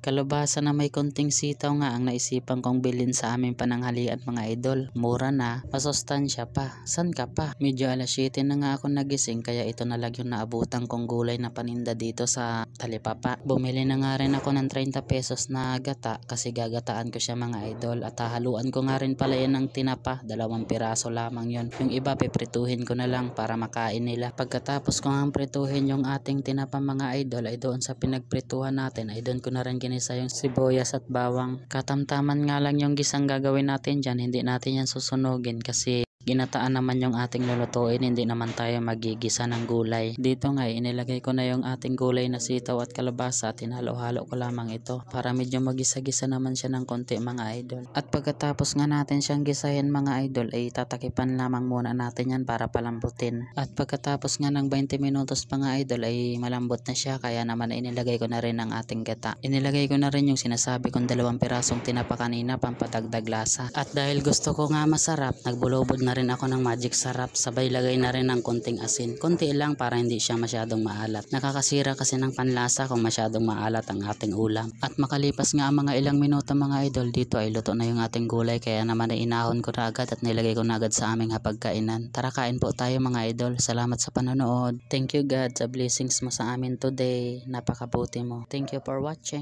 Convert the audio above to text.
Kalabasa na may konting sitaw nga ang naisipan kong bilhin sa aming pananghalian mga idol. Mura na, masustansya pa. San ka pa? Medyo alas 7 na nga ako nagising kaya ito na lang yung naabutan kong gulay na paninda dito sa Talipapa. Bumili na nga rin ako ng 30 pesos na gata kasi gagataan ko siya mga idol. At hahaluan ko nga rin pala yan ng tinapa. 2 piraso lamang yon. Yung iba piprituhin ko na lang para makain nila. Pagkatapos ko nga prituhin yung ating tinapa mga idol ay doon sa pinagprituhan natin ay doon ko na rin ginisa yung sibuyas at bawang. Katamtaman nga lang yung gisang gagawin natin dyan, hindi natin yan susunugin kasi ginataan naman yung ating lulutuin, hindi naman tayo magigisa ng gulay. Dito nga inilagay ko na yung ating gulay na sitaw at kalabasa at hinalo-halo ko lamang ito para medyo magisa-gisa naman siya ng konti mga idol. At pagkatapos nga natin siyang gisahin mga idol ay tatakipan lamang muna natin yan para palambutin. At pagkatapos nga ng 20 minutos mga idol ay malambot na siya kaya naman inilagay ko na rin ang ating gata. Inilagay ko na rin yung sinasabi kong 2 pirasong tinapa kanina pampadagdag lasa. At dahil gusto ko nga masarap, nagbulobod na rin ako ng magic sarap, sabay lagay na rin ng konting asin. Konti lang para hindi siya masyadong maalat. Nakakasira kasi ng panlasa kung masyadong maalat ang ating ulam. At makalipas nga ang mga ilang minuto mga idol, dito ay luto na yung ating gulay kaya naman ay inahon ko na agad at nilagay ko na agad sa aming hapagkainan. Tara kain po tayo mga idol. Salamat sa panonood. Thank you God sa blessings mo sa amin today. Napakabuti mo. Thank you for watching.